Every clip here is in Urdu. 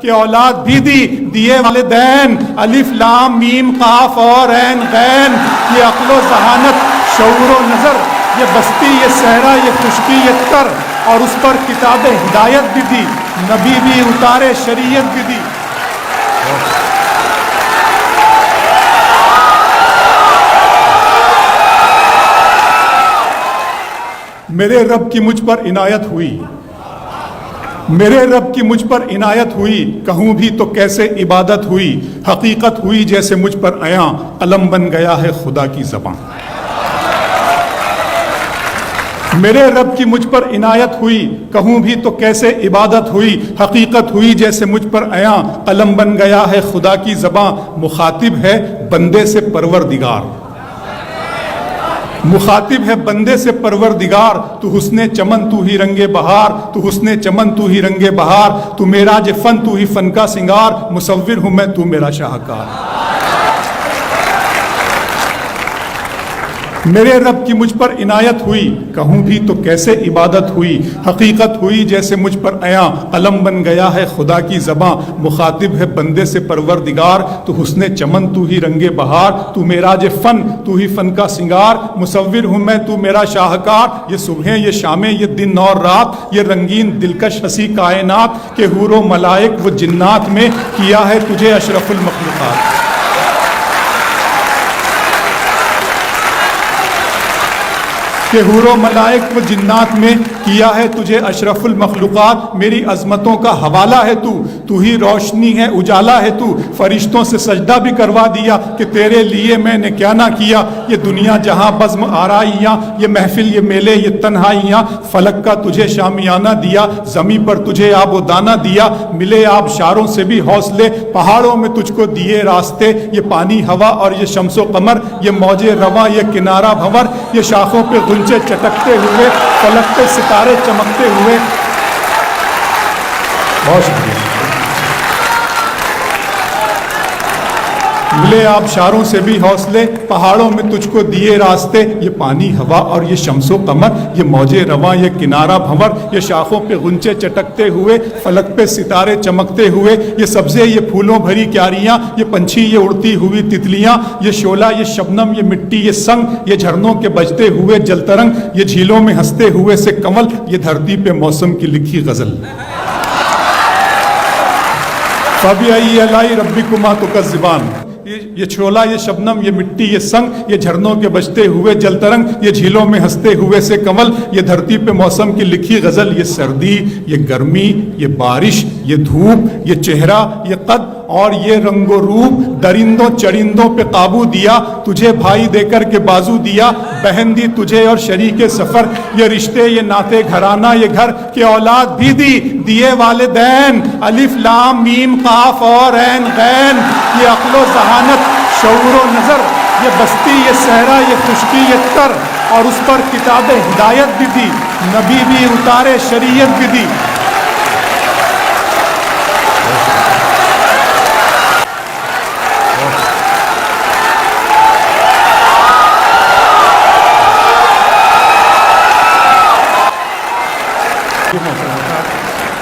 کہ اولاد بھی دی، دیے والدین، الف لام میم قاف اور عین غین، یہ عقل و ذہانت، شعور و نظر، یہ بستی، یہ صحرا، یہ خشکی، یہ تر، اور اس پر کتاب ہدایت بھی دی، نبی بھی اتارے، شریعت بھی دی۔ میرے رب کی مجھ پر عنایت ہوئی، میرے رب کی مجھ پر عنایت ہوئی، کہوں بھی تو کیسے عبادت ہوئی، حقیقت ہوئی جیسے مجھ پر عیاں، قلم بن گیا ہے خدا کی زبان۔ میرے رب کی مجھ پر عنایت ہوئی، کہوں بھی تو کیسے عبادت ہوئی، حقیقت ہوئی جیسے مجھ پر عیاں، قلم بن گیا ہے خدا کی زبان۔ مخاطب ہے بندے سے پروردگار، مخاطب ہے بندے سے پروردگار، تو حسن چمن تو ہی رنگ بہار، تو حسن چمن تو ہی رنگ بہار، تو معراج فن تو ہی فن کا سنگار، مصور ہوں میں تو میرا شاہکار۔ میرے رب کی مجھ پر عنایت ہوئی، کہوں بھی تو کیسے عبادت ہوئی، حقیقت ہوئی جیسے مجھ پر عیاں، قلم بن گیا ہے خدا کی زباں۔ مخاطب ہے بندے سے پروردگار، تو حسن چمن تو ہی رنگ بہار، تو معراج فن تو ہی فن کا سنگار، مصور ہوں میں تو میرا شاہکار۔ یہ صبحیں، یہ شامیں، یہ دن اور رات، یہ رنگین دلکش ہنسی کائنات، کہ حور و ملائک و جنات میں کیا ہے تجھے اشرف المخلوقات۔ کہ حور و ملائک و جنات میں کیا ہے تجھے اشرف المخلوقات۔ میری عظمتوں کا حوالہ ہے تو ہی روشنی ہے، اجالا ہے تو، فرشتوں سے سجدہ بھی کروا دیا کہ تیرے لیے میں نے کیا نہ کیا۔ یہ دنیا جہاں بزم آرائیاں، یہ محفل، یہ میلے، یہ تنہائیاں، فلک کا تجھے شامیانہ دیا، زمیں پر تجھے آب و دانہ دیا، ملے آبشاروں سے بھی حوصلے، پہاڑوں میں تجھ کو دیے راستے، یہ پانی ہوا اور یہ شمس و قمر، یہ موج رواں، یہ کنارہ بھنور، یہ شاخوں پہ غنچے چٹکتے ہوئے، فلک پہ ستارے چمکتے ہوئے۔ بہت شکریہ۔ ملے آبشاروں سے بھی حوصلے، پہاڑوں میں تجھ کو دیے راستے، یہ پانی ہوا اور یہ شمس و قمر، یہ موج رواں، یہ کنارہ بھنور، یہ شاخوں پہ غنچے چٹکتے ہوئے، فلک پہ ستارے چمکتے ہوئے، یہ سبزے، یہ پھولوں بھری کیاریاں، یہ پنچھی، یہ اڑتی ہوئی تتلیاں، یہ شعلہ، یہ شبنم، یہ مٹی، یہ سنگ، یہ جھرنوں کے بجتے ہوئے جل ترنگ، یہ جھیلوں میں ہنستے ہوئے سے کنول، یہ دھرتی پہ موسم کی لکھی غزل۔ فَبِأَيِّ آلَاءِ رَبِّكُمَا تُكَذِّبَانِ، یہ چھولا، یہ شبنم، یہ مٹی، یہ سنگ، یہ جھرنوں کے بجتے ہوئے جل ترنگ، یہ جھیلوں میں ہنستے ہوئے سے کنول، یہ دھرتی پہ موسم کی لکھی غزل۔ یہ سردی، یہ گرمی، یہ بارش، یہ دھوپ، یہ چہرہ، یہ قد اور یہ رنگ و روپ، درندوں چرندوں پہ قابو دیا، تجھے بھائی دے کر کے بازو دیا، بہن دی تجھے اور شریک سفر، یہ رشتے، یہ ناتے گھرانہ، یہ گھر، کہ اولاد بھی دی، دیے والدین، الف لام میم قاف اور عین غین، یہ عقل و ذہانت، شعور و نظر، یہ بستی، یہ صحرا، یہ خشکی، یہ تر، اور اس پر کتاب ہدایت بھی دی، نبی بھی اتارے، شریعت بھی دی۔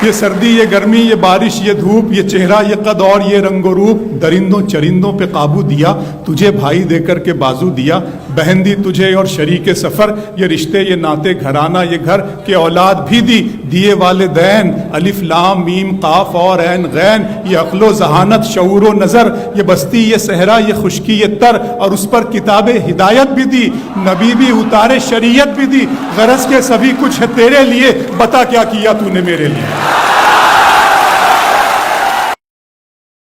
یہ سردی، یہ گرمی، یہ بارش، یہ دھوپ، یہ چہرہ، یہ قد اور یہ رنگ و روپ، درندوں چرندوں پہ قابو دیا، تجھے بھائی دے کر کے بازو دیا، بہن دی تجھے اور شریک سفر، یہ رشتے، یہ ناتے گھرانہ، یہ گھر، کہ اولاد بھی دی، دیے والدین، الف لام میم قاف اور عین غین، یہ عقل و ذہانت، شعور و نظر، یہ بستی، یہ صحرا، یہ خشکی، یہ تر، اور اس پر کتاب ہدایت بھی دی، نبی بھی اتارے، شریعت بھی دی۔ غرض کے سبھی کچھ ہے تیرے لیے، بتا کیا کیا تو نے میرے لیے۔